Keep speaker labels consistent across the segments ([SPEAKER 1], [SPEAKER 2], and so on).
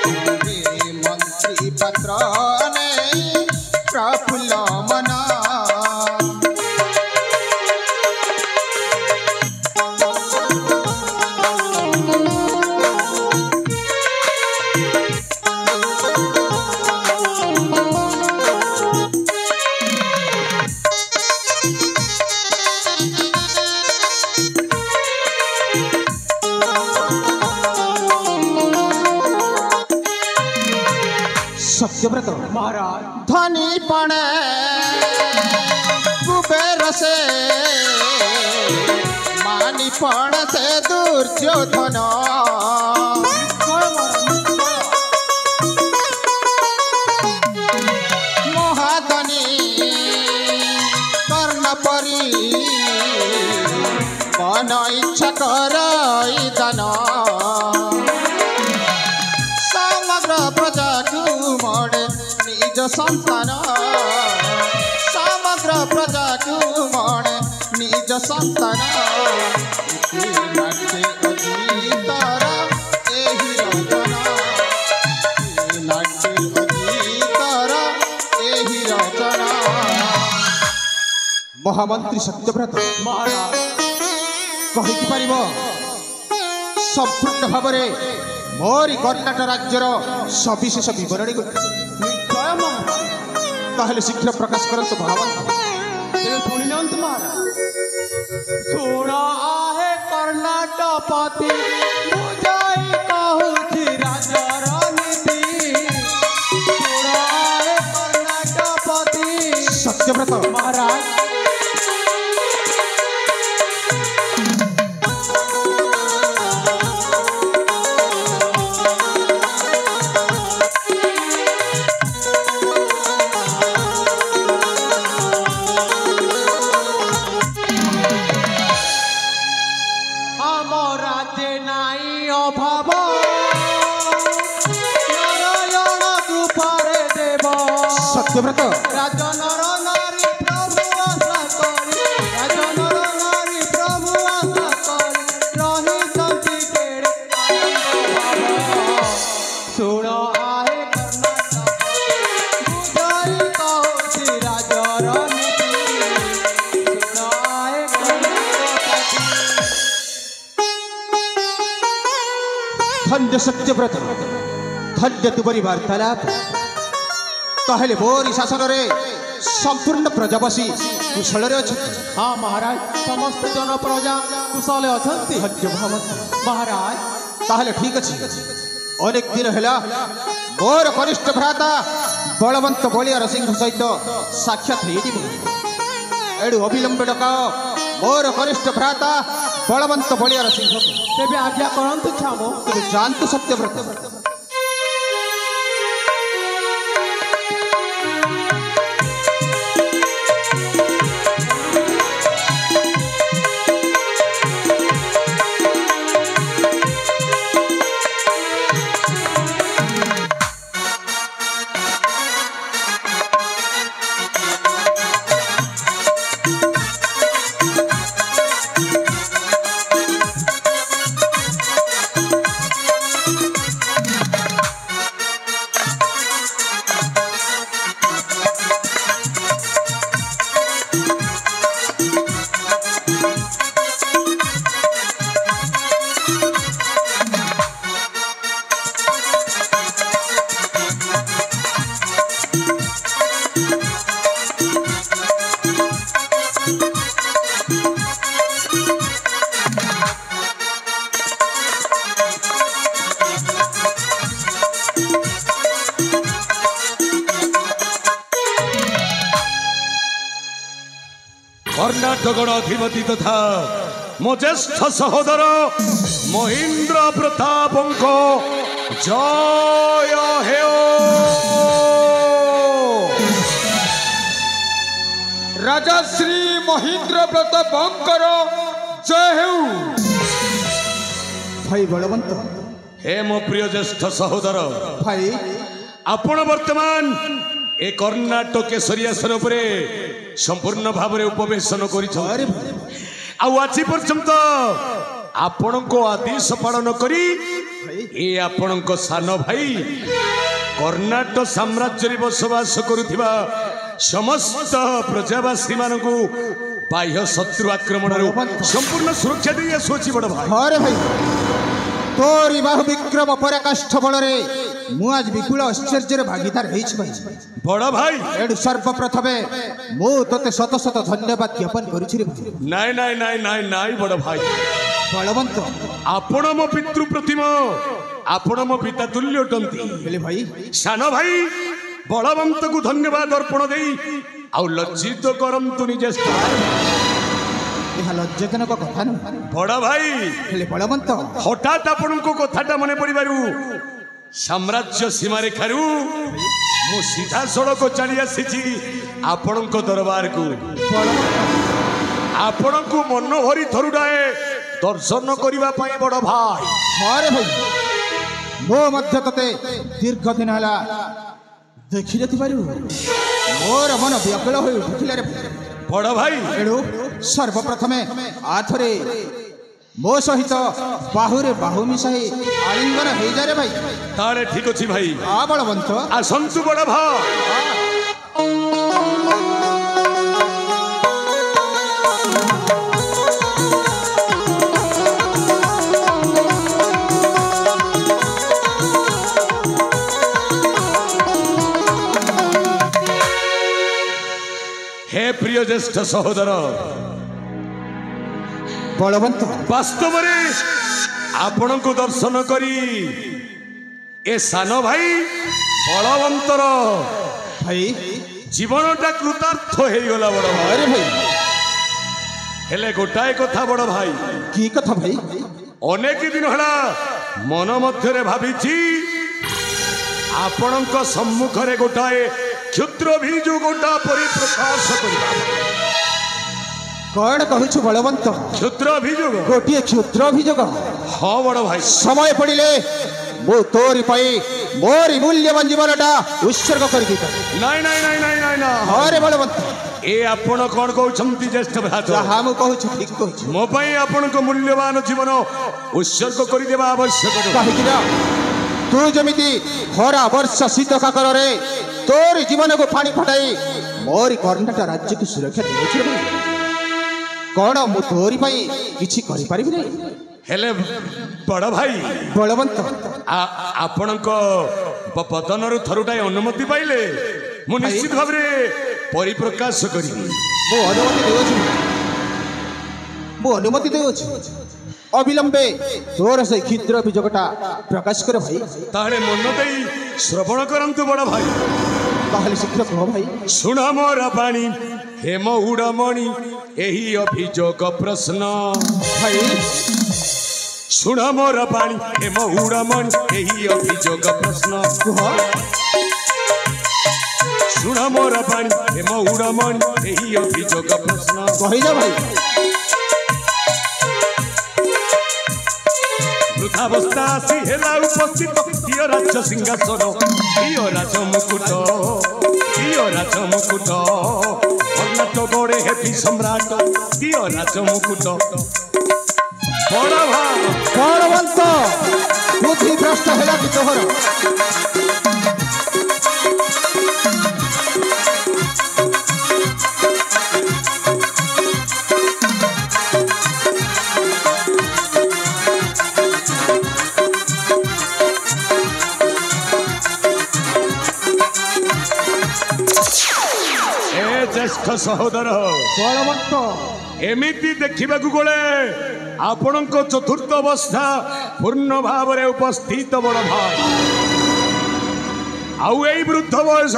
[SPEAKER 1] मंत्री पत्र नहीं प्रफुल्ल मना सत्यव्रत
[SPEAKER 2] महाराज
[SPEAKER 1] धनी पणे कुबेर से मानी पण से दुर्योधन महाधनी कर्णपरी मन इच्छा कर दान समग्र प्रजा मोड़े निज संतान समग्र प्रजा मोड़े निज संतान नाट्य अजीतर एहि रचना नाट्य अजीतर एहि रचना महामंत्री सत्यव्रत
[SPEAKER 2] महाराज
[SPEAKER 1] कहि पारिबो संपूर्ण भाव मोरी कर्णाटक राज्यर सविशेष विवरणी ताहले शीघ्र प्रकाश करंतु भावंत
[SPEAKER 2] शुणी नियंतु महाराज सुना आहे कर्णाटपति बुझाई कहूछि राजार नीति सुना आहे कर्णाटपति
[SPEAKER 1] सत्यव्रत
[SPEAKER 2] महाराज
[SPEAKER 1] सत्यव्रत
[SPEAKER 2] राजनर नारी प्रभु आशा करी राजनर नारी प्रभु आशा करी रही संति केड़े सुन आहे कर्णाटक बुझाई कहूछि राजार नीति सुन आहे कर्णाटक
[SPEAKER 1] धन्य सत्यव्रत धन्य तुमरी वार्तालाप ताहले मोरी शासन रे संपूर्ण प्रजावासी कुशल रे अछि।
[SPEAKER 2] हाँ महाराज समस्त जन प्रजा कुशल अछंती
[SPEAKER 1] धन्य भावंत
[SPEAKER 2] महाराज
[SPEAKER 1] ताहले ठीक अछि अनेक दिन हैला मोर कनिष्ठ भ्राता बलवंत बलियार सिंह सहित साक्षात हेइदिबो एडु अविलंब डकाओ मोर कनिष्ठ भ्राता बलवंत बलियार सिंह
[SPEAKER 2] तेबे आज्ञा करंतु छामो
[SPEAKER 1] तेबे जानतु सत्यव्रत
[SPEAKER 3] कर्णाटक अधिपति तथा मो ज्येष्ठ सहोदर महेन्द्र प्रताप जय हे
[SPEAKER 1] राजश्री महेन्द्र प्रताप जय हे भाई बलवंत
[SPEAKER 3] हे मो प्रिय ज्येष्ठ सहोदर
[SPEAKER 1] भाई
[SPEAKER 3] आपण वर्तमान ए कर्णाटक केसरी आसन पर संपूर्ण भाव में उपवेशन कर आज पर्यंत आपण को आदेश पालन करी ଏ ଆପଣଙ୍କ ସାନ ଭାଇ କର୍ଣ୍ଣାଟକ ସାମ୍ରାଜ୍ୟରେ ବସବାସ କରୁଥିବା ସମସ୍ତ ପ୍ରଜାବାସୀ ମାନଙ୍କୁ ବାହ୍ୟ ଶତ୍ରୁ ଆକ୍ରମଣରୁ ସମ୍ପୂର୍ଣ୍ଣ ସୁରକ୍ଷା ଦେଇ ଆସୁଅଛି ବଡ଼ ଭାଇ।
[SPEAKER 1] ହରେ ଭାଇ ତୋରି ବାହୁ ବିକ୍ରମ ପରାକାଷ୍ଠ ବଳରେ ମୁଁ ଆଜି ବିପୁଳ ଐଶ୍ୱର୍ଯ୍ୟର ଭାଗିଦାର ହେଇଛି ଭାଇ।
[SPEAKER 3] ବଡ଼ ଭାଇ
[SPEAKER 1] ଏଠୁ ସର୍ବପ୍ରଥମେ ମୁଁ ତୋତେ ଶତ ଶତ ଧନ୍ୟବାଦ ଜ୍ଞାପନ କରୁଛି ରେ ଭାଇ।
[SPEAKER 3] ନାଇଁ ନାଇଁ ନାଇଁ ନାଇଁ ନାଇଁ ବଡ଼ ଭାଇ,
[SPEAKER 1] ବଳବନ୍ତ
[SPEAKER 3] ଆପଣ ମୋ ପିତୃ ପ୍ରତିମ, ଆପଣ ମୋ ପିତା ତୁଲ୍ୟ ଅଟନ୍ତି।
[SPEAKER 1] ହେଲେ ଭାଇ
[SPEAKER 3] ସାନ ଭାଇ ବଳବନ୍ତକୁ ଧନ୍ୟବାଦ ଅର୍ପଣ ଦେଇ ଆଉ ଲଜ୍ଜିତ କରନ୍ତୁ ନିଜେ।
[SPEAKER 1] ଏହା ଲଜ୍ଜାଜନକ କଥା ନୁହେଁ
[SPEAKER 3] ବଡ଼ ଭାଇ
[SPEAKER 1] ହେଲେ ବଳବନ୍ତ
[SPEAKER 3] ହଠାତ୍ ଆପଣଙ୍କ କଥାଟା ମନେ ପଡ଼ିବାରୁ ସାମ୍ରାଜ୍ୟ ସୀମାରେଖାରୁ ମୁଁ ସିଧାସଳଖ ଚାଲି ଆସିଛି ଆପଣଙ୍କ ଦରବାରକୁ। ଆପଣଙ୍କୁ ମନ ଭରି ଥରୁଡ଼ାଏ ଦର୍ଶନ କରିବା ପାଇଁ ବଡ଼ ଭାଇ।
[SPEAKER 1] ହରେ ଭାଇ ମୁଁ ମଧ୍ୟ ତତେ ଦୀର୍ଘ ଦିନ ହେଲା ଦେଖିନଥିବାରୁ ମୋର ମନ ବ୍ୟାକୁଳ ହୋଇ ଉଠୁଥିଲା ରେ ଭାଇ।
[SPEAKER 3] ବଡ଼ ଭାଇ
[SPEAKER 1] ଏଣୁ ସର୍ବପ୍ରଥମେ ଆଥରେ ମୋ ସହିତ ବାହୁରେ ବାହୁ ମିଶାଇ ଆଲିଙ୍ଗନ ହେଇଯାରେ ଭାଇ।
[SPEAKER 3] ତାହେଲେ ଠିକ ଅଛି ଭାଇ,
[SPEAKER 1] ଆ ବଳବନ୍ତ
[SPEAKER 3] ଆସନ୍ତୁ ବଡ଼ ଭାଇ। हे प्रिय ज्येष्ठ सहोदर,
[SPEAKER 1] बलवंत
[SPEAKER 3] वास्तवरे आपणको दर्शन करी ए सान भाई बलवंतर
[SPEAKER 1] भाई
[SPEAKER 3] जीवनटा कृतार्थ हो गला बड़ भाई।
[SPEAKER 1] अरे भाई
[SPEAKER 3] हेले गोटाए कथा बड़ भाई,
[SPEAKER 1] की कथा भाई?
[SPEAKER 3] अनेक दिन हला मन मध्यरे भाबिची आपणक सम्मुखरे गोटाए क्षुद्र अभियोगटा परिप्रकाश करिबा।
[SPEAKER 1] कौन कहूछु बलवंत?
[SPEAKER 3] क्षुद्र अभियोग?
[SPEAKER 1] गोटिए क्षुद्र अभियोग?
[SPEAKER 3] हाँ बड़ भाई,
[SPEAKER 1] समय पड़िले मो तोरी पाई मोरी मूल्यवान जीवनटा उत्सर्ग कर दी।
[SPEAKER 3] नहीं नहीं नहीं नहीं नहीं ना।
[SPEAKER 1] अरे बलवंत
[SPEAKER 3] ए आपण कोन कहउछंती ज्येष्ठ भ्राता?
[SPEAKER 1] जहा मु कहूछु ठीक कहूछु।
[SPEAKER 3] मो पई आपण को मूल्यवान जीवन उत्सर्ग करि देबा आवश्यक न।
[SPEAKER 1] काहे कि तू जमिति खरा वर्षा शीत काकर रे तोर जीवन को पानी फटाई मोरी कर्णाटक राज्य की सुरक्षा देउछि रे। कौन मु तोरी पाई किछि करि परिबि नै?
[SPEAKER 3] हेले बड़ भाई
[SPEAKER 1] बलवंत
[SPEAKER 3] आपणक पदनरु थरुटाई अनुमति पाइले मु निश्चित भाव रे परिप्रकाश करी।
[SPEAKER 1] मु अनुमति देउछि अविलंबे तोर से क्षुद्र अभियोगटा प्रकाश कर भाई।
[SPEAKER 3] ताहे मन देई श्रवण करंतु बड़ भाई।
[SPEAKER 1] ताहले शीघ्र कह भाई।
[SPEAKER 3] सुन मोर पानी हेम उड़मणि एही अभियोग प्रश्न
[SPEAKER 1] भाई।
[SPEAKER 3] सुन मोर पानी हेम उड़मणि एही अभियोग प्रश्न। सुन मोर पानी हेम उड़मणि एही अभियोग प्रश्न।
[SPEAKER 1] कहि जा भाई।
[SPEAKER 3] वृद्धावस्था आसी हेला उपस्थित दियो राज्य सिंहासन दियो राज मुकुट दियो राज मुकुट कर्णाटक गड़े हेपी सम्राट दियो राज मुकुट। बड़ भाई
[SPEAKER 1] बलवंत बुद्धि भ्रष्ट हेला कि तोहर?
[SPEAKER 3] ज्येष्ठ सहोदर
[SPEAKER 1] बलवंत
[SPEAKER 3] एमिति देखा गले आपण चतुर्थ अवस्था पूर्ण भाव में उपस्थित बड़ भाई। आउ ए वृद्ध बयस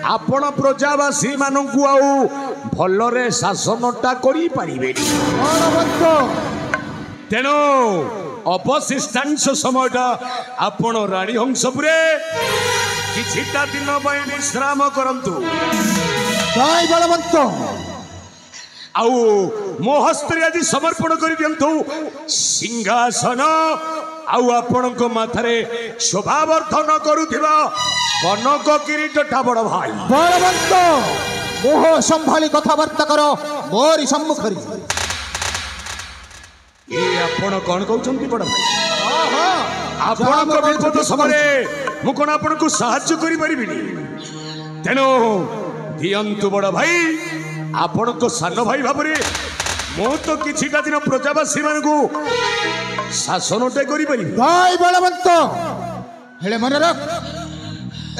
[SPEAKER 3] आपण प्रजावासी मानू आउ भलरे शासनटा करि पारिबे। तेणु अवशिष्टांश समयटा आपण रानी हंसपुरे किछिटा दिन विश्राम करंतु।
[SPEAKER 1] जय बलवंत
[SPEAKER 3] आउ मो हस्ते आज समर्पण कर दियंतु सिंहासन आउ आपणक माथारे शोभावर्धन करुथिबा कनक किरीटटा बड़ भाई।
[SPEAKER 1] बलवंत मोह संभाली कथाबार्ता करो मोरी सम्मुखरी।
[SPEAKER 3] ए आपण कोन कहउछंती बड़ भाई? ଆପଣଙ୍କ ବିପଦ ସମୟରେ ମୁଁ କଣ ଆପଣଙ୍କୁ ସାହାଯ୍ୟ କରିପାରିବିନି? ତେଣୁ ଦିଅନ୍ତୁ ବଡ଼ ଭାଇ, ଆପଣଙ୍କ ସାନ ଭାଇ ଭାବରେ ମୁଁ ତ କିଛିଟା ଦିନ ପ୍ରଜାବାସୀ ମାନଙ୍କୁ ଶାସନଟେ କରିପାରିବି।
[SPEAKER 1] ଭାଇ ବଳବନ୍ତ, ହେଲେ ମନେ ରଖ,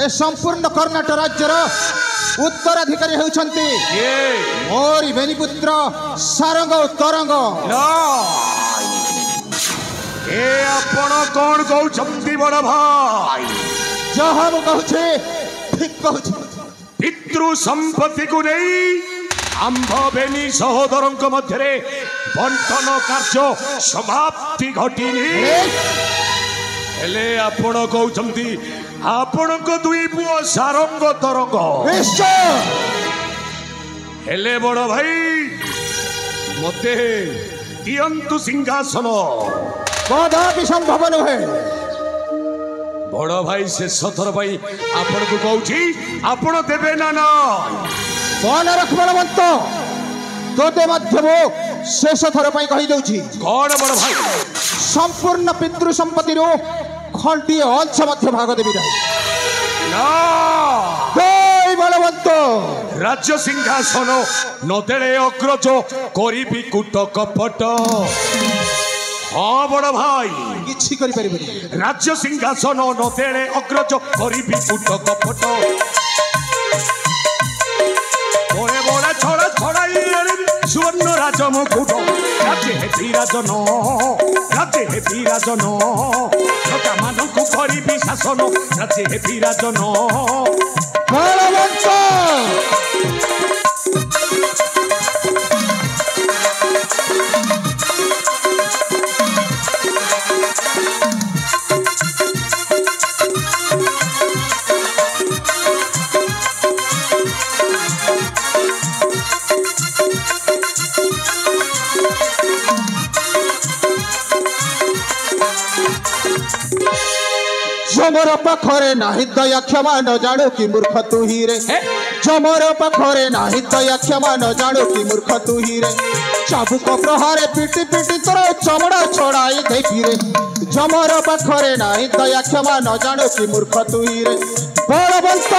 [SPEAKER 1] ଏ ସମ୍ପୂର୍ଣ୍ଣ କର୍ଣ୍ଣାଟକ ରାଜ୍ୟର ଉତ୍ତରାଧିକାରୀ ହେଉଛନ୍ତି ମୋରି ବେନିପୁତ୍ର ସାରଙ୍ଗ ତରଙ୍ଗ।
[SPEAKER 3] ଏ ଆପଣ କଣ କହୁଛନ୍ତି ବଡ଼ ଭାଇ?
[SPEAKER 1] ଯାହା ମୁଁ କହୁଛି ଠିକ କହୁଛି।
[SPEAKER 3] ପିତୃ ସମ୍ପତ୍ତିକୁ ନେଇ ଆମ୍ଭ ବେନି ସହୋଦରଙ୍କ ମଧ୍ୟରେ ବଣ୍ଟନ କାର୍ଯ୍ୟ ସମାପ୍ତି ଘଟିନି। ହେଲେ ଆପଣ କହୁଛନ୍ତି ଆପଣଙ୍କ ଦୁଇ ପୁଅ ସାରଙ୍ଗ ତରଙ୍ଗ। ହେଲେ ବଡ଼ ଭାଇ, ମତେ ଦିଅନ୍ତୁ ସିଂହାସନ।
[SPEAKER 1] କଦାପି ସମ୍ଭବ ନୁହେଁ।
[SPEAKER 3] ବଡ଼ ଭାଇ, ଶେଷ ଥର ପାଇଁ ଆପଣଙ୍କୁ କହୁଛି, ଆପଣ ଦେବେ ନା ନା?
[SPEAKER 1] ମନେ ରଖ ବଳବନ୍ତ, ତୋତେ ମଧ୍ୟ ମୁଁ ଶେଷ ଥର ପାଇଁ କହିଦେଉଛି।
[SPEAKER 3] କଣ ବଡ଼ ଭାଇ?
[SPEAKER 1] ସମ୍ପୂର୍ଣ୍ଣ ପିତୃ ସମ୍ପତ୍ତିରୁ ଖଣ୍ଡିଏ ଅଂଶ ମଧ୍ୟ ଭାଗ ଦେବି ନାହିଁ। ବଳବନ୍ତ,
[SPEAKER 3] ରାଜ୍ୟ ସିଂହାସନ ନଦେଳେ ଅଗ୍ରଜ କରିବି କୁଟ କପଟ। ହଁ ବଡ଼ ଭାଇ,
[SPEAKER 1] କିଛି କରିପାରିବନି।
[SPEAKER 3] ରାଜ୍ୟ ସିଂହାସନ ନଦେଳେ ଅଗ୍ରଜ କରିବି କୁଟ କପଟ। বড়ে বড়ে ছড়া ছড়াই সুবর্ণ রাজ মুকুট। রাজে হেবি রাজন, রাজে হেবি রাজন, লোকা মানুষ করিবি শাসন। রাজে হেবি রাজন।
[SPEAKER 1] বলবন্ত, जमर पाखरे नाही दया क्षमा न जाणु कि मूर्ख तू ही रे। जमर पाखरे नाही दया क्षमा न जाणु कि मूर्ख तू ही रे। चाबुक प्रहारे पिटी पिटी तोर चमड़ा छड़ाई देबी रे। जमर पाखरे नाही दया क्षमा न जाणु कि मूर्ख तू ही रे। बलवंत,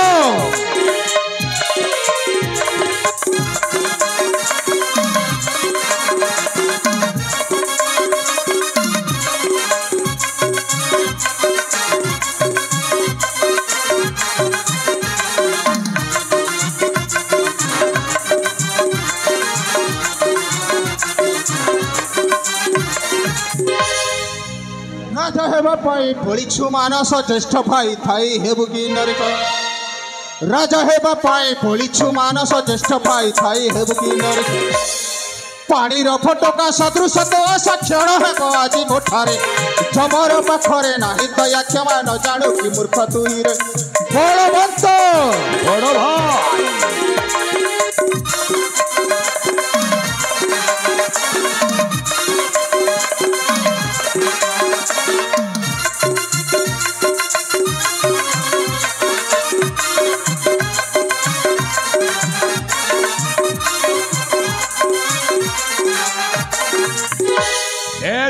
[SPEAKER 1] राजा हेबा पाई पड़ीछु मानस ज्येष्ठ भाई थाई हेबु कि नरक। राजा हेबा पाई पड़ीछु मानस ज्येष्ठ भाई थाई हेबु कि नरक। पानी फटका सदृश तो आशा क्षण हेब आज मोठारे। जमर पाखरे नाही दया क्षमा न जाणु कि मूर्ख तू ही रे। बलवंत,
[SPEAKER 3] बड़ भाई,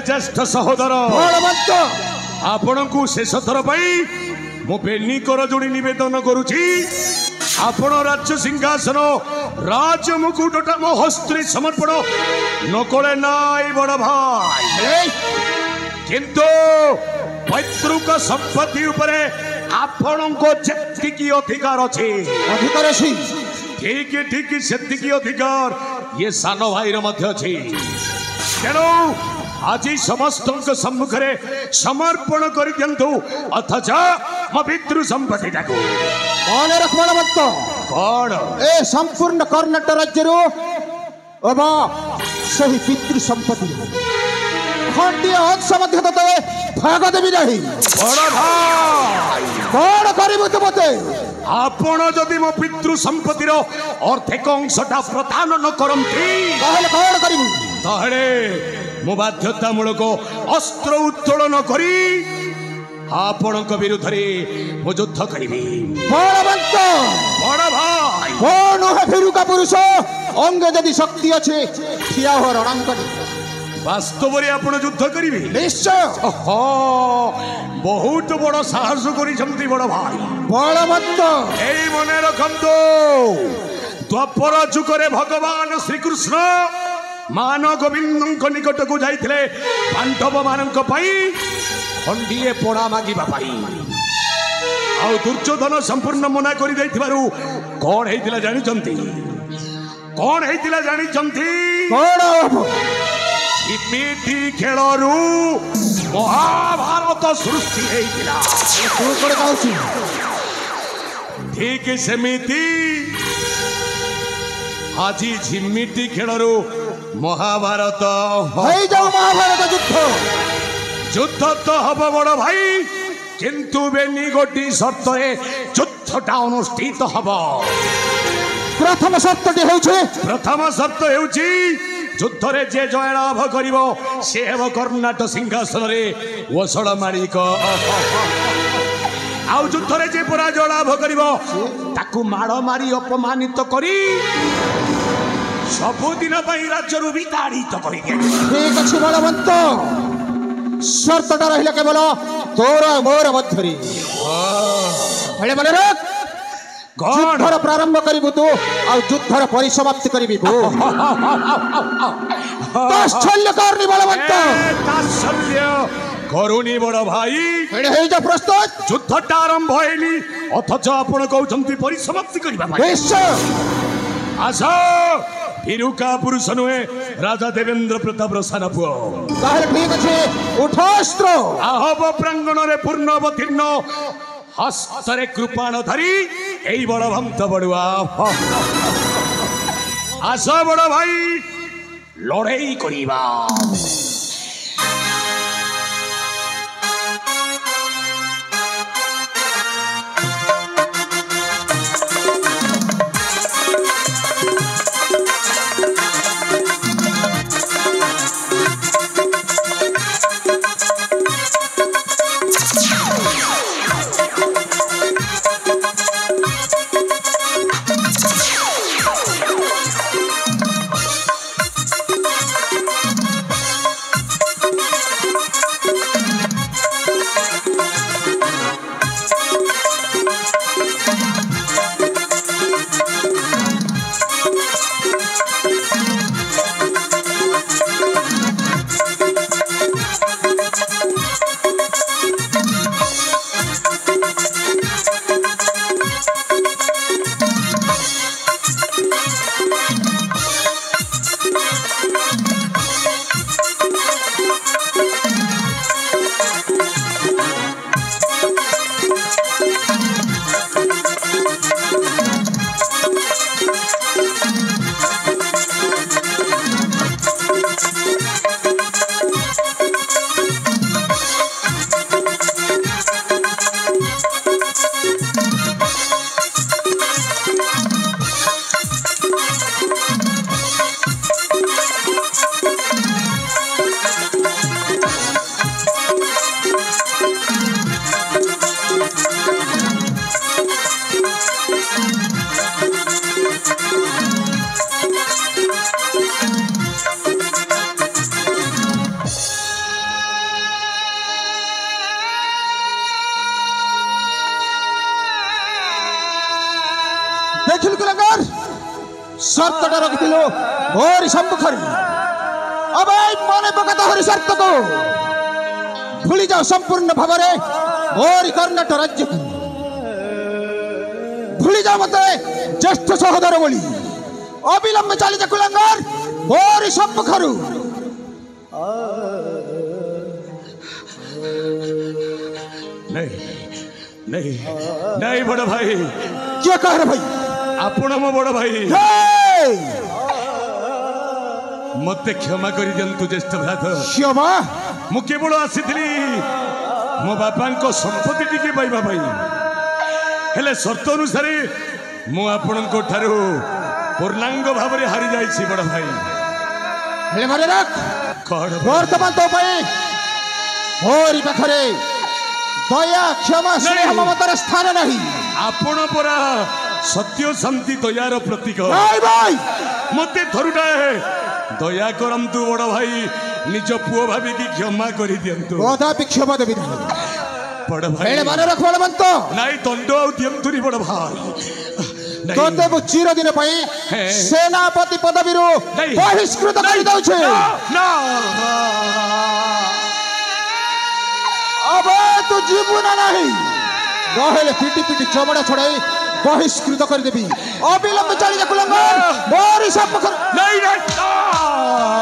[SPEAKER 3] ज्येष्ठ सहोदर,
[SPEAKER 1] बलवंत,
[SPEAKER 3] आपण को शेष थर मु बेनी कर जोड़ी निवेदन करुची। आपण राज्य सिंहासन राज मुकुटटा मो हस्ते समर्पण नकले नाई बड़ भाई। किंतु पैतृक संपत्ति उपरे आपण को जेतिकी अधिकार अच्छे।
[SPEAKER 1] अधिकार अछि।
[SPEAKER 3] ठीक ठीक सेतिकी अधिकार ये सान भाई मध्य अछि। तेणु आज समस्त सम्मुख समर्पण कर दिंतु अथच मो पितृ संपत्ति
[SPEAKER 1] मन रख बलवंत।
[SPEAKER 3] कौन
[SPEAKER 1] ए संपूर्ण कर्णाटक राज्य सही पितृ संपत्ति खंडीय अंश मध्य तते भाग देवी नहीं।
[SPEAKER 3] बड़ भाई,
[SPEAKER 1] कौन करिबु तू मते?
[SPEAKER 3] आपण जदि मो पितृ संपत्तिर अर्धेक अंशटा प्रदान न करंती
[SPEAKER 1] ताहले कौन करिबु?
[SPEAKER 3] ताहले मु बाध्यतामूलक अस्त्र उत्तोलन करी आपणक विरुद्ध मु युद्ध करी।
[SPEAKER 1] बलवंत,
[SPEAKER 3] बड़ भाई,
[SPEAKER 1] कौन है फिरुका पुरुष? अंग यदि शक्ति अच्छे ठिया हो रणांगनी।
[SPEAKER 3] বাস্তব আপন যুদ্ধ করিবে
[SPEAKER 1] নিশ্চয়
[SPEAKER 3] বহুত বড় সাহস করেছেন বড় ভাই
[SPEAKER 1] বলবন্ত
[SPEAKER 3] এই মনে রাখন্তু দ্বাপর যুগরে ভগবান শ্রীকৃষ্ণ মান গোবিন্দଙ୍କ নিকটକୁ ଯାଇଥିଲେ ପାଣ୍ଡବ ମାନଙ୍କ ପାଇଁ ଖଣ୍ଡିଏ ପୋଡ଼ା ମାଗିବା ପାଇଁ ଆଉ ଦୁର୍ଯ୍ୟୋଧନ ସମ୍ପୂର୍ଣ୍ଣ ମନା କରି ଦେଇଥିବାରୁ କଣ ହେଇଥିଲା ଜାଣିଛନ୍ତି କଣ ହେଇଥିଲା ଜାଣିଛନ୍ତି
[SPEAKER 1] କଣ
[SPEAKER 3] ଏମିତି ଖେଳରୁ ମହାଭାରତ ସୃଷ୍ଟି ହେଇଥିଲା
[SPEAKER 1] ତୁ କୋଡେ କହୁଛୁ
[SPEAKER 3] ଠିକ ସେମିତି ଆଜି ଝିମିଟି ଖେଳରୁ ମହାଭାରତ
[SPEAKER 1] ହେଇଯାଉ ମହାଭାରତ
[SPEAKER 3] ଯୁଦ୍ଧ ତ ହବ ବଡ ଭାଇ କିନ୍ତୁ ବେନି ଗୋଟି ସର୍ତ୍ତରେ ଯୁଦ୍ଧଟା ଅନୁଷ୍ଠିତ ହବ
[SPEAKER 1] ପ୍ରଥମ ସର୍ତ୍ତଟି
[SPEAKER 3] ହେଉଛି ଯୁଦ୍ଧରେ ଯେ ଜୟ ଲାଭ କରିବ ସେ ହେବ କର୍ଣ୍ଣାଟ ସିଂହାସନରେ ଓଷଳ ମାଳିକ ଆଉ ଯୁଦ୍ଧରେ ଯେ ପରାଜୟ ଲାଭ କରିବ ତାକୁ ମାଡ଼ ମାରି ଅପମାନିତ କରି ସବୁଦିନ ପାଇଁ ରାଜ୍ୟରୁ ବିତାଡ଼ିତ କରିଦିଏ
[SPEAKER 1] ଠିକ ଅଛି ବଳବନ୍ତ ସର୍ତ୍ତଟା ରହିଲା କେବଳ ତୋର ମୋର ମଧ୍ୟରେ ଯୁଦ୍ଧର ପ୍ରାରମ୍ଭ କରିବୁ ତୁ ଆଉ ଯୁଦ୍ଧର ପରିସମାପ୍ତି କରିବି ତାତ୍ସଲ୍ୟ କରନି ବଳବନ୍ତ
[SPEAKER 3] କରୁନି ବଡ ଭାଇ
[SPEAKER 1] ହେଇଯା ପ୍ରସ୍ତୁତ
[SPEAKER 3] ଯୁଦ୍ଧଟା ଆରମ୍ଭ ହେଇନି ଅଥଚ ଆପଣ କହୁଛନ୍ତି ପରିସମାପ୍ତି କରିବା ପାଇଁ
[SPEAKER 1] ନିଶ୍ଚୟ
[SPEAKER 3] ଆସ ଫିରୁକା ପୁରୁଷ ନୁହେଁ ରାଜା ଦେବେନ୍ଦ୍ର ପ୍ରତାପର ସାନ ପୁଅ
[SPEAKER 1] ତାହେଲେ ଠିକ ଅଛି ଉଠ ଅସ୍ତ୍ର
[SPEAKER 3] ଆହବ ପ୍ରାଙ୍ଗଣରେ ପୂର୍ଣ୍ଣ ଅବତୀର୍ଣ୍ଣ ହସ୍ତରେ କୃପାଣ ଧରି এই বড় ভন্ত বড়ুয়া আস বড় ভাই লড়াই করিবা
[SPEAKER 1] ଦେଖିଲୁ କୁଲଙ୍ଗର ସର୍ତ୍ତଟା ରଖିଥିଲୁ ମୋରି ସମ୍ମୁଖରେ ଏବେ ମନେ ପକା ତୋରି ସର୍ତ୍ତକୁ ଭୁଲି ଯାଅ ସମ୍ପୂର୍ଣ୍ଣ ଭାବରେ ମୋରି କର୍ଣ୍ଣାଟ ରାଜ୍ୟକୁ ଭୁଲି ଯାଅ ମତେ ଜ୍ୟେଷ୍ଠ ସହୋଦର ବୋଲି ଅବିଳମ୍ବେ ଚାଲିଯା କୁଲଙ୍ଗର ମୋରି ସମ୍ମୁଖରୁ
[SPEAKER 3] नहीं नहीं बड़ भाई
[SPEAKER 1] क्या कह रहे भाई
[SPEAKER 3] आपण मो बड़ भाई मत क्षमा कर दियंतु ज्येष्ठ भ्रात
[SPEAKER 1] क्षमा
[SPEAKER 3] मु केवल आसीथिली मो बापा को संपत्ति टिके पाइबा भाई हेले शर्त अनुसार मु आपण को ठारू पूर्णांग भाव रे हारी जाइछि बड़ भाई
[SPEAKER 1] हेले मारे रख
[SPEAKER 3] कौन
[SPEAKER 1] वर्तमान तो भाई मोरी पाखरे दया क्षमा स्नेह ममतार स्थान नहीं
[SPEAKER 3] आपण परा सत्य शांति दयार प्रतीक
[SPEAKER 1] भाई भाई
[SPEAKER 3] मते थरुटा दया करंतु बड़ भाई निज पुओ भाभी की क्षमा कर दियंतु
[SPEAKER 1] कदापि क्षमा देवी नहीं
[SPEAKER 3] बड़ भाई
[SPEAKER 1] एड़े मन रख बलवंत
[SPEAKER 3] नाई दंड आउ दियंतुनी बड़ भाई नाई।
[SPEAKER 1] तोते मु चिर दिन पई
[SPEAKER 3] हे।
[SPEAKER 1] सेनापति पदवीरु
[SPEAKER 3] नहीं।
[SPEAKER 1] बहिष्कृत कर दउछे
[SPEAKER 3] ना
[SPEAKER 1] अब तू जीवु ना नहीं रहले पिटी पिटी चमड़ा छड़ाई बहिष्कृत कर देबी अविलंब चली जा कुलंगर मोर सब कर
[SPEAKER 3] नहीं नहीं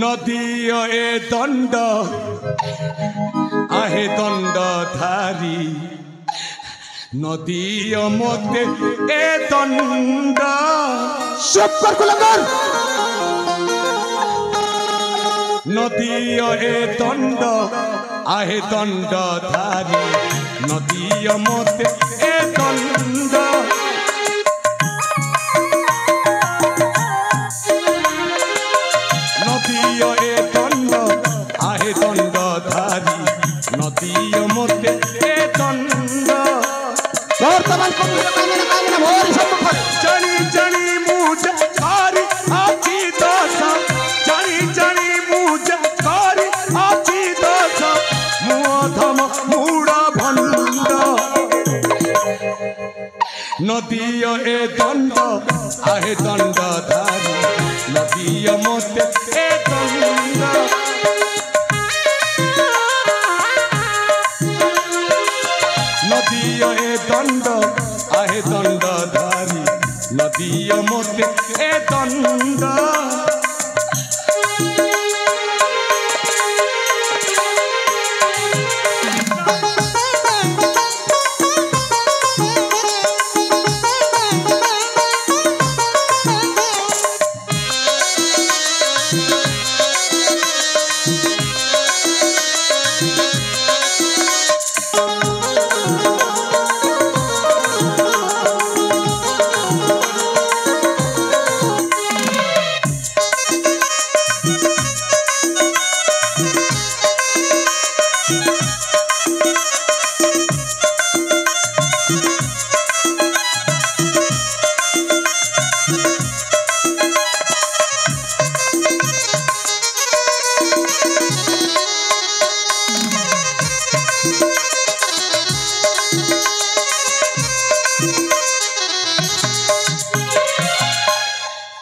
[SPEAKER 3] नदी ए दंड आहे दंड धारी नदी मते ए दंड
[SPEAKER 1] सब कर कुलंगर
[SPEAKER 3] नदी ए दंड आहे दंड धारी नदी मते ए दंड नदी ए दंड आहे दंड धारी नदी मते ए दंड
[SPEAKER 1] वर्तमान कमिर कामना मोर सब कर
[SPEAKER 3] जनी जनी मुझ कारी आची दशा जनी जनी मुझ कारी आची दशा मुअधम मूड़ा भंड नदी ए दंड आहे दंड धारी नदी मते ए दंड नदी ए दंड आहे दंड धारी नदी मते ए दंड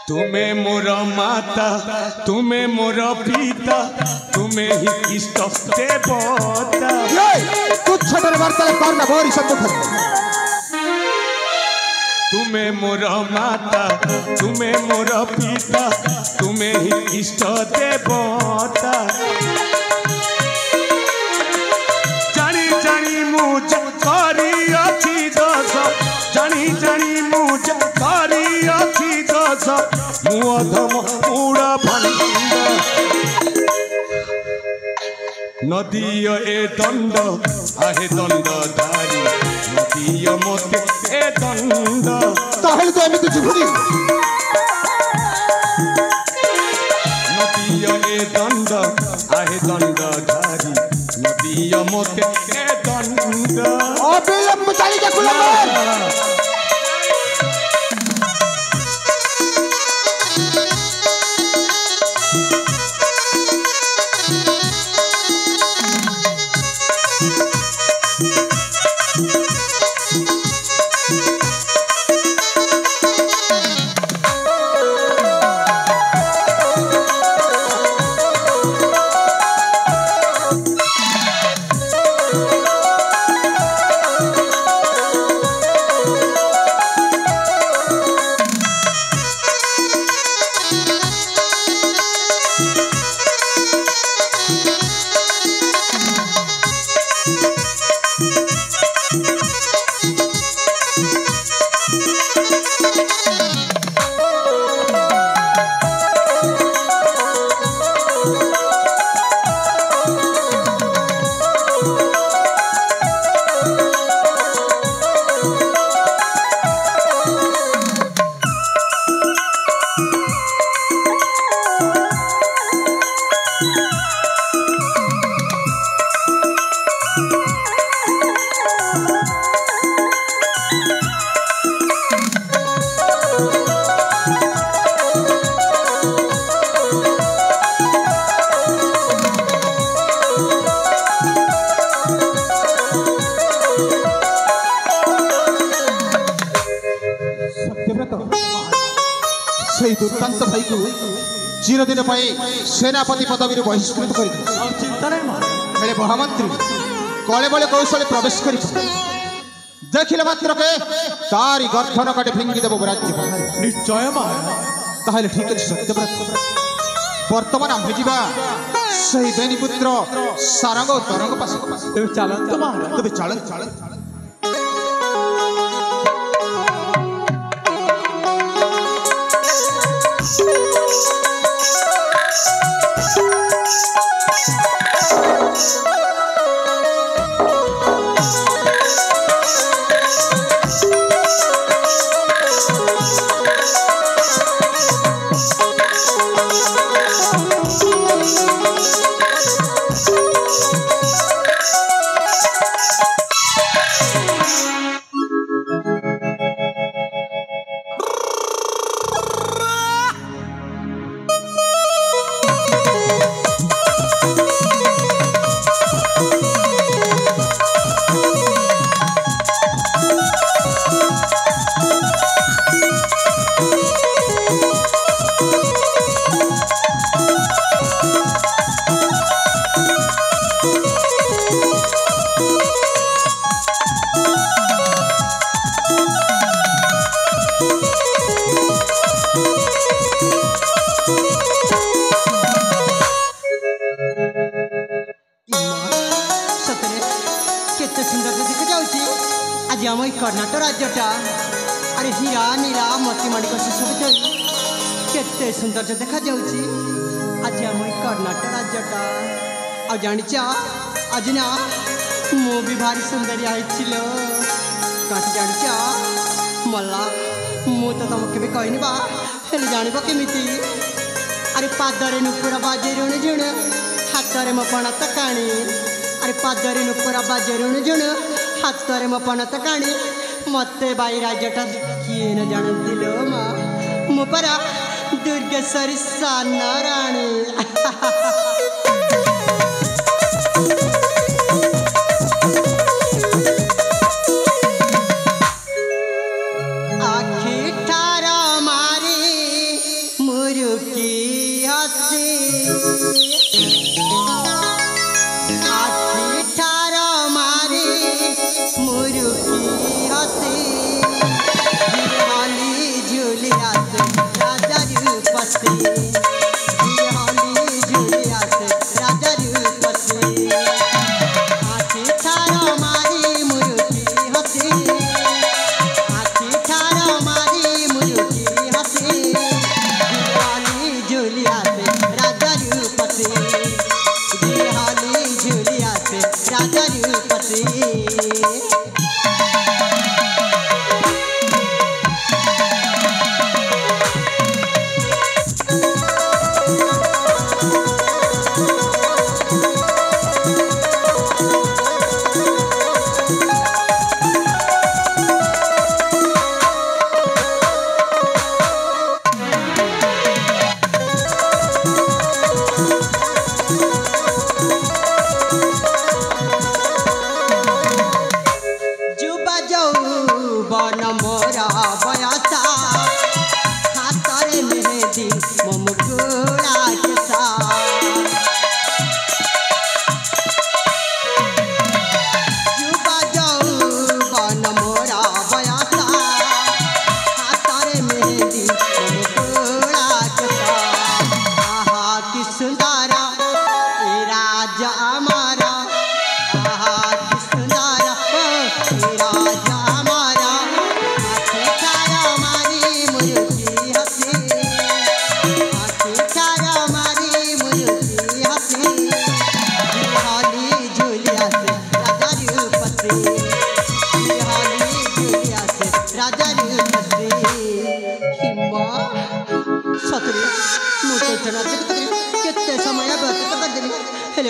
[SPEAKER 3] तुम्हें मोर माता तुम्हें मोर पिता तुम्हें ही इष्ट देवता
[SPEAKER 1] तुच्छ वार्ता करना मोर सब कर
[SPEAKER 3] तुम्हें मोर माता तुम्हें मोर पिता तुम्हें ही इष्ट देवता जानी जानी मुझ करी अच्छी दस जानी जानी मुझ करी अच्छी दस मुअधम मूड़ा भंड नदी ए दंड आहे दंड धारी नदी मते ए दंड
[SPEAKER 1] ताहले तो एमिति जीवनी
[SPEAKER 3] नदी ए दंड आहे दंड धारी नदी मते ए दंड
[SPEAKER 1] अविलंब चली जा कुलंगर সেই দুর্দান্ত ভাইকে চিরদিন পাই সেনাপতি পদবীর বহিষ্কৃত করে
[SPEAKER 2] চিন্তা নাই মা
[SPEAKER 1] হেলে মহামন্ত্রী কলে বলে কৌশলে প্রবেশ করি দেখিলে মাত্রকে তারি গর্ধন কাটে ভেঙ্গি দেব রাজ্য
[SPEAKER 2] নিশ্চয় মা
[SPEAKER 1] তাহলে ঠিক আছে সত্যব্রত বর্তমান আমি ଯିବା সেই বেনিপুত্র সারঙ্গ তরঙ্গ পাশে
[SPEAKER 2] তুমি চালান্ত মা
[SPEAKER 1] তবে চালন চালন
[SPEAKER 4] आज आम कर्णाटक राज्यटा अरे हीरा नीला मोती माणिक से सब केते सौंदर्य देखा जाउची आज आम कर्णाटक राज्यटा आ जानिच आज ना मु भी भारी सुंदरिया होइछिलो काट जानिच मल्ला मु तो तुमके भी कहनी बा हेले जानिबो केमिति अरे पादरे नुपुरा बाजे ऋण झुण हातरे मो पणत काणी अरे पादरे नुपुरा बाजे ऋण झुण हातरे मो पणत काणी मते बाई राज्यटा किए न जानती लो माँ मु परा दुर्गेश्वरी साना राणी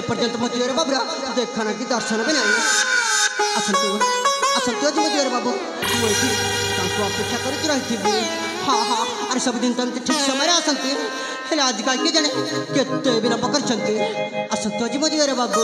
[SPEAKER 4] पर्यंत मोतीर बाबरा देखा कि दर्शन भी नहीं आसतु आसतु आज मोतीर बाबू मुझे अपेक्षा करके रही हाँ हाँ अरे सबुदिन तो ठीक समय आसती हेले आजकल किए जाने केते विलंब कर आसतु आज मोतीर बाबू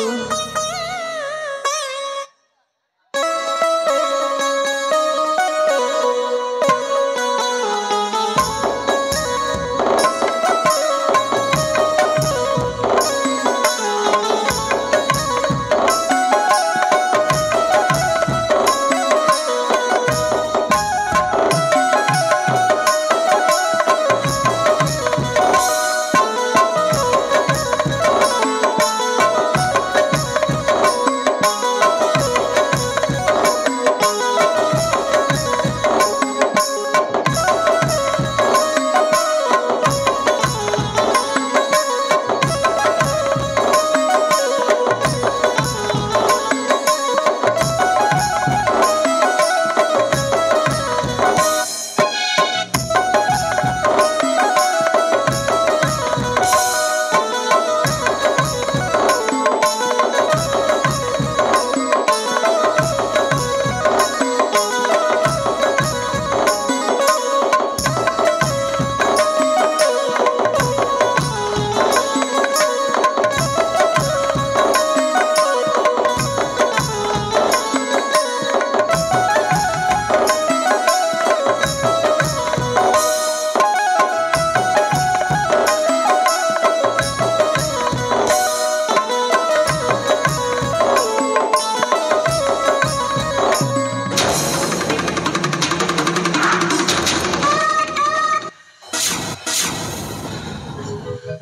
[SPEAKER 3] ए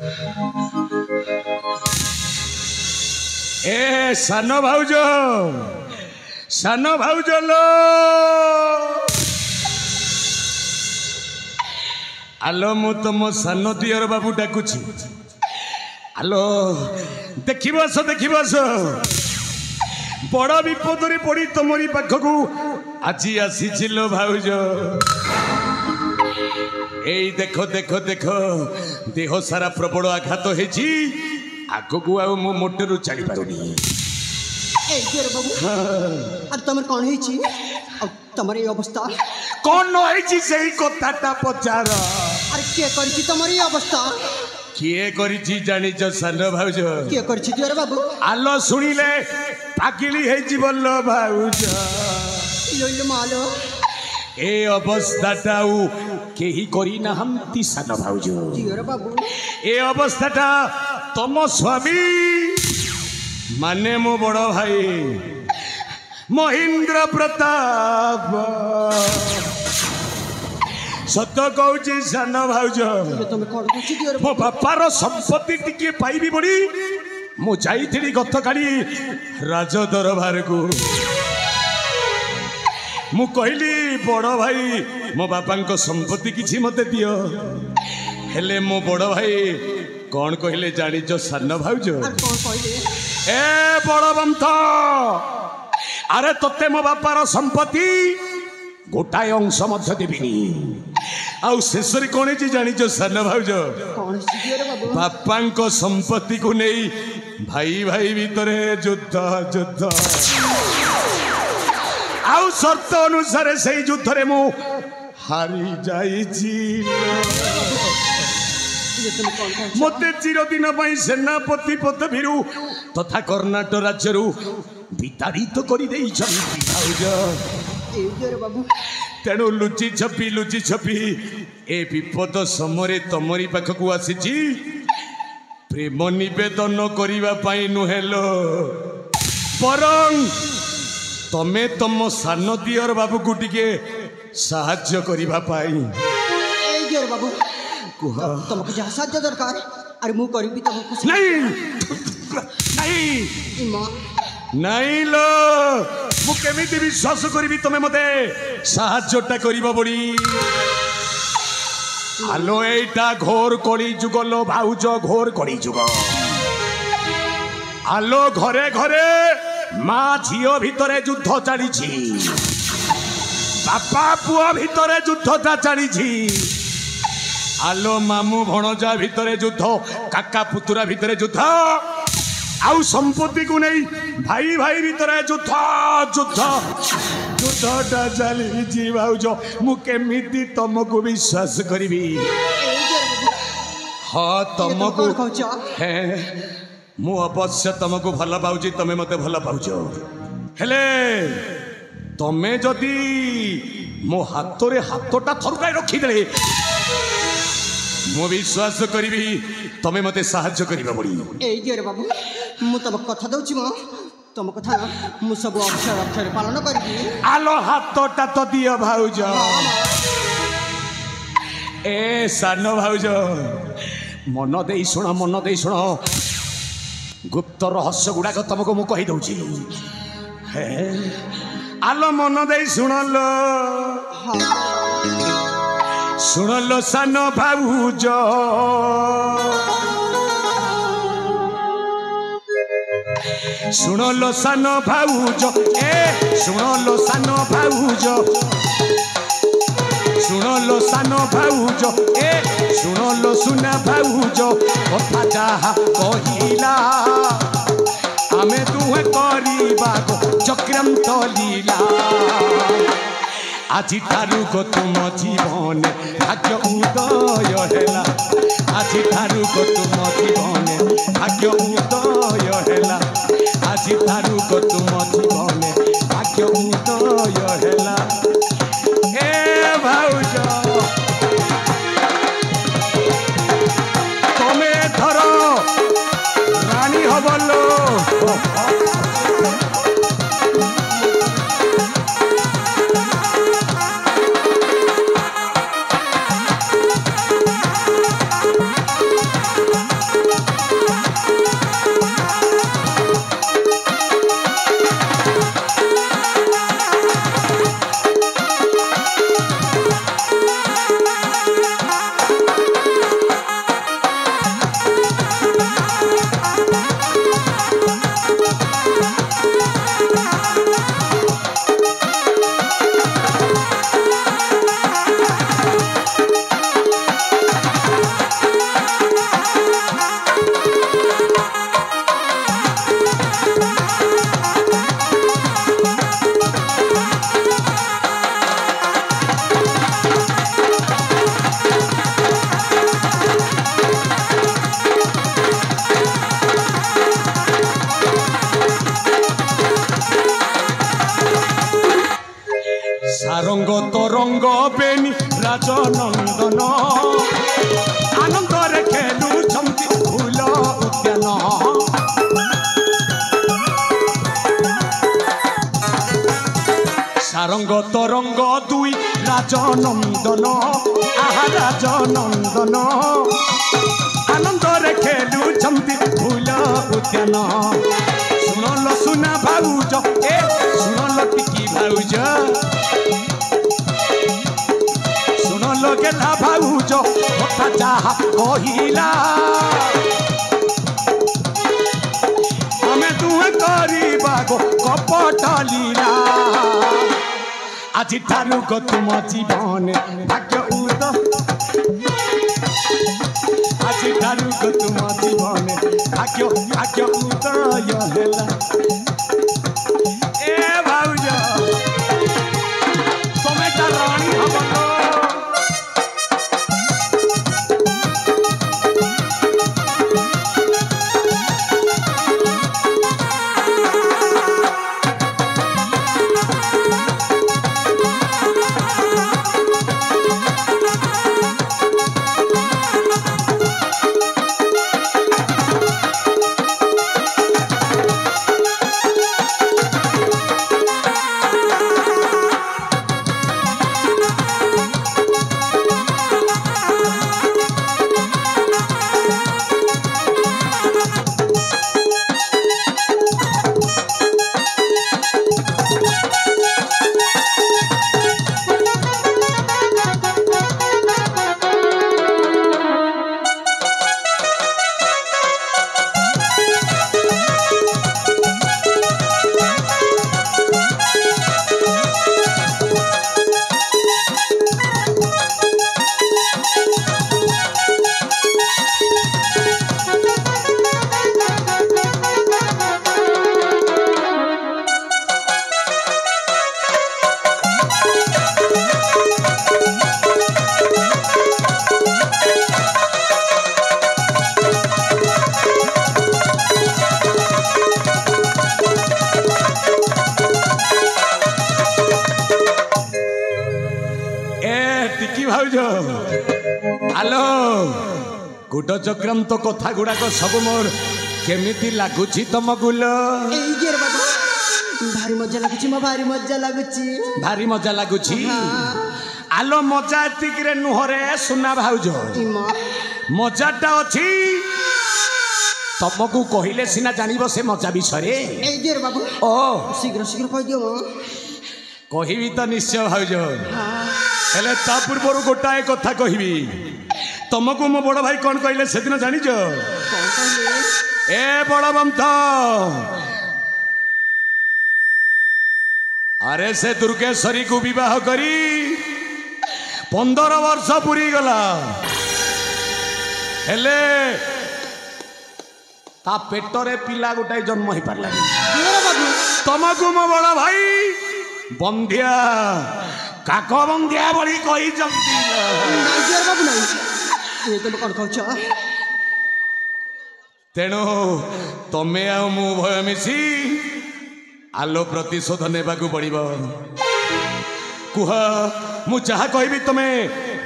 [SPEAKER 3] सान भाउज लो आलो मु तुम सान दियर बाबू डाकुची आलो देखी बस बड़ विपद रे पड़ी तुमरी पाखकू आज आसील भाउज एई देखो देखो देखो देह सारा प्रबल आघात होइछि आगकू आ मो मोटरू चली पारुनी
[SPEAKER 4] ए जोर बाबू अरे तमर कोन हेछि अब तमर ये अवस्था
[SPEAKER 3] कौन होइछि सेही कथाटा पचार
[SPEAKER 4] अरे के करछि तमर ये अवस्था
[SPEAKER 3] किए करिछि जानिछ सान भाउज
[SPEAKER 4] के करछि जोर बाबू
[SPEAKER 3] आलो सुनिले पाकिली हेछि बोल भाउज
[SPEAKER 4] लोइलो मालो
[SPEAKER 3] ए अवस्थाटाऊ केही करी नाहंती सान भाउज
[SPEAKER 4] जोर बाबू
[SPEAKER 3] ए अवस्थाटा तम स्वामी माने मो बड़ भाई महेंद्र प्रताप सत कहूँ सान भाउज
[SPEAKER 4] तुम कोन करछि जोर
[SPEAKER 3] मो बापार संपत्ति टिके पाइबी बड़ी मु जाइथिली गत काली राज दरबार को मु कहली बड़ भाई मो बापा संपत्ति किछि मते दियो हेले मो बड़ भाई कौन कहले जानिछ सान भाउज
[SPEAKER 4] अरे कोन कहले
[SPEAKER 3] ए बड़वंत अरे तोते मो बापार संपत्ति गोटाए अंश मध्य देविनी आउ शेष कौन जानिछ सान भाउज
[SPEAKER 4] कोन हेछि जोर बाबू
[SPEAKER 3] बापा संपत्ति को नहीं भाई भाई भितर युद्ध युद्ध आउ शर्त अनुसार से युद्ध रे मु हारी जाइछि
[SPEAKER 4] ये तुम कोन कहछि
[SPEAKER 3] मते चिरदिन पई सेनापति पदवीरु तथा कर्णाटक राज्यरु विताड़ित करि देइछन्ति भाउज
[SPEAKER 4] ए जोर बाबू
[SPEAKER 3] तेणु लुचि छपी ए विपद समरे तमरी पाखकू आसीछि प्रेम निवेदन करिबा पाई नुहेलो बरं तमे तम सान दियर बाबू को टिके साहाय्य करिबा पाई
[SPEAKER 4] ए जोर बाबू
[SPEAKER 3] कुह
[SPEAKER 4] तुमको जहाँ साहाय्य दरकार अरे मु करबी तुमको
[SPEAKER 3] नहीं
[SPEAKER 4] इमा
[SPEAKER 3] नहीं लो मु केमिति विश्वास करिबी तमे मते साहाय्यटा करिबा बड़ी आलो एटा घोर कली जुग लो भाउज घोर कली जुग आलो घरे घरे माँ झियो भितरे युद्ध चलीछि बापा पुआ भितरे युद्धटा चलीछि आलो मामू भणजा भितरे युद्ध काका पुतुरा भितरे युद्ध आउ संपत्ति को नहीं भाई भाई भितर युद्ध युद्ध युद्धटा चली भाउज मु केमिति तुमको विश्वास करी हाँ तुमको है मु अवश्य तुमको भल पाऊँ तमें मते भल पाउछ हेले तमें जदि मो हाथ रे हाथटा थरुकाई रखीदे मु विश्वास करी तमें मते साहाय्य करिबा पड़ी
[SPEAKER 4] ए बाबू मु तब कथा दउछि म तुम कथा मु सब अक्षर अक्षर पालन करबी
[SPEAKER 3] आलो हाथटा तो दियो भाउज ए सान भाउज मन दे शुण गुप्त रहस्य गुड़ाक तुमको मु कही दउछि हे आलो मन दे शुणलो सान भाउज शुणलो सान भाउज शुणलो सान भाउज शुणलो सान भाउज शुणलो सुना भाउज कथा जहा कहिला आमे दुहे करिबा चक्रांत लीला আজি ঠারু গো তুম জীবনে ভাগ্য উদয় হেলা আজি ঠারু গো তুম জীবনে ভাগ্য উদয় হেলা আজি ঠারু গো তুম জীবনে ভাগ্য উদয় হেলা হে ভাউজ তুমি ধর রানী হবলো সারঙ্গ তরঙ্গ দুই রাজনন্দন আহা রাজনন্দন আনন্দরে খেলুଛନ୍ତି ফুল উদ্যান শুনল সুনা ভাউজ এ শুনল টিকি ভাউজ শুনল গেলা ভাউজ কথা যাহা কহিলা ଆମେ ଦୁହେଁ କରିବା ଗୋ କପଟ ଲୀଳା ଆଜିଠାରୁ ଗୋ ତୁମ ଜୀବନ ଭାଗ୍ୟ ଉଦ ଆଜିଠାରୁ ଗୋ ତୁମ ଜୀବନ ଭାଗ୍ୟ ଉଦୟ ହେଲା ଏ ଭାଉଜ ତମେ ତା ରାଣୀ ହବ ତ हेलो गुड चक्रांत कथा गुड़ाक सब मोर केमिति लागुची तुम गुल
[SPEAKER 4] भारी मजा लागुची भारी मजा लागुची
[SPEAKER 3] भारी मजा लागुची आलो मजा एतिक रे नुहरे सुना भाउज मजाटा अछि तुमको कहले सिना जानिबो से मजा विषय
[SPEAKER 4] बाबू
[SPEAKER 3] ओ
[SPEAKER 4] शीघ्र शीघ्र कह दियो
[SPEAKER 3] कहबी तो निश्चय भाउज हेले ता पूर्व गोटाए कथा कहबी तुमको मो बड़ भाई कौन कहले से दिन जानिच ए बड़ बंथ अरे से दुर्गेश्वरी को विवाह करी 15 वर्ष पूरी गला हेले ता पेटरे पिला गोटाए जन्म हो पारला तुमको मो बड़ भाई बंधिया काक बंधिया बड़ी कही तेणु तमे आ मु भय मिसी आलो प्रतिशोध नेबाकू पड़िबो कुह मु चाहा कहबी तमे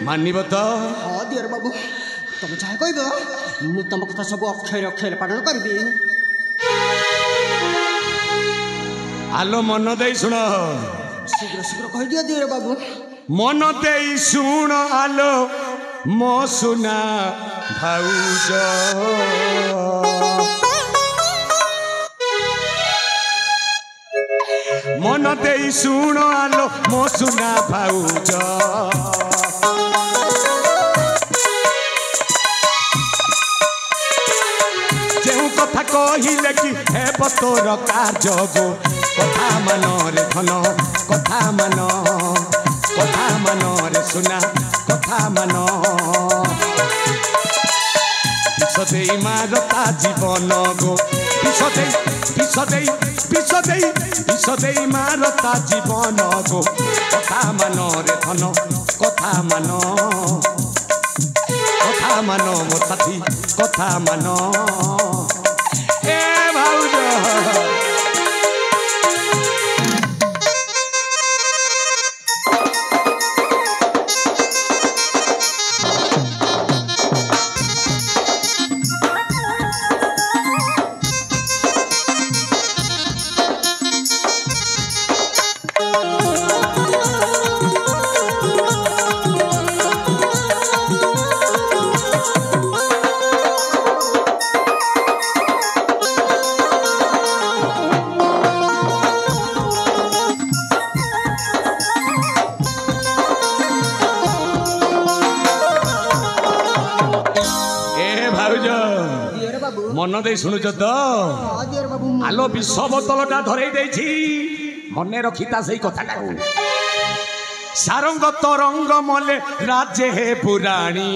[SPEAKER 3] मानिब तो
[SPEAKER 4] हां दियर बाबू तुम चाहे कहबो मु तुम कथा सब अक्षर अक्षर पालन करबी
[SPEAKER 3] आलो मन दे सुन
[SPEAKER 4] शीघ्र शीघ्र कह दिया दियर बाबू
[SPEAKER 3] मन दे सुन आलो मो सुना भाउज मन दे सुन आलो मो सुना भाउज जेउ कथा कहिले कि हे तोर कार्य गो कथा मान रे धन कथा मान रे सुना कथा मान विष दे मारता जीवन गो विष दे मारता जीवन गो कथा मान रे धन कथा मान मो साथी कथा मान ए भाउज
[SPEAKER 4] बाबू
[SPEAKER 3] मन दे शुणुच तो
[SPEAKER 4] हाँ दियर बाबू
[SPEAKER 3] आलो विश्व बोतलटा धरई देछि मने रखिता सेई कथाटा सारंग तरंग मले राज्य हे पुराणी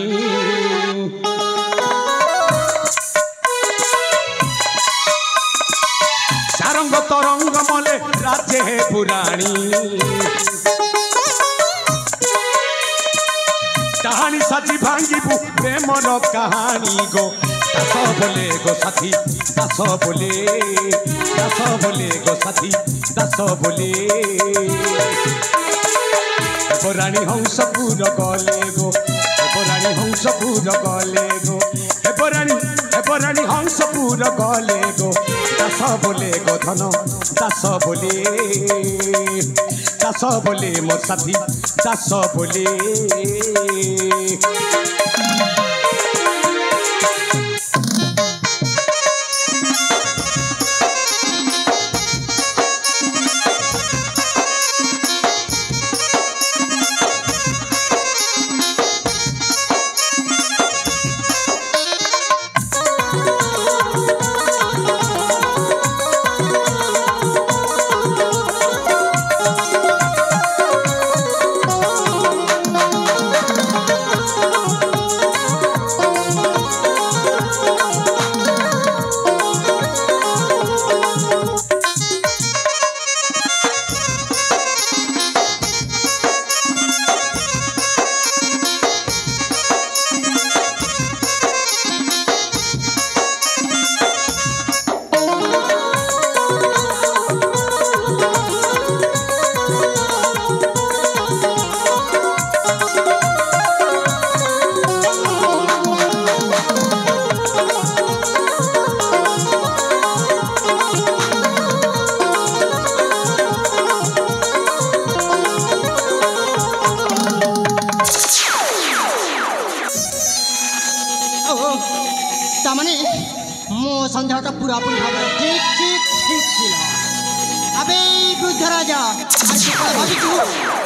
[SPEAKER 3] सारंग तरंग मले राज्य हे पुराणी कहानी साथी भांगीबू प्रेमर कहानी गो दास बोले गो साथी दास बोले गो साथी दास बोले रानी हंसपुर गले गो रानी हंसपुर गले गो रानी हंसपुर गले गो दास बोले गो धन दास बोले मोर साथी दास बोले
[SPEAKER 4] तामाने मो संध्याटा पूरापूरी भाव ठीक ठीक ठीक थिला अबे बुद्ध राजा भावितु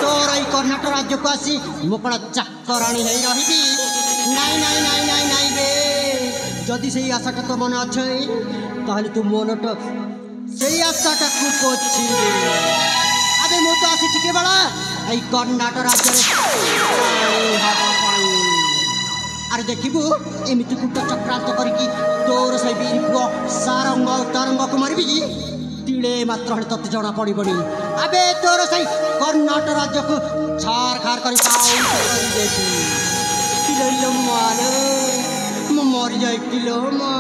[SPEAKER 4] तोर ई कर्णाटक राज्य को आसी मो कण चक्कराणी हेई रहिबी नाई नाई नाई नाई नाई बे जदि सेई आशाटा तो मन अछि ताहले तू मनट सेई आशाटा को पोछि अबे मो तो आसी टिके बड़ा ई कर्णाटक राज्य रे अरे देखिबू एमिति कुट चक्रांत करिकी तोर से वीर पुओ सारंग तरंग को मारबी तिले मात्र हण तत जणा पड़िबनी अबे तोर से कर्णाटक राज्य को छार खार करि पाऊ देसी तिले मान म मर जाय किलो मा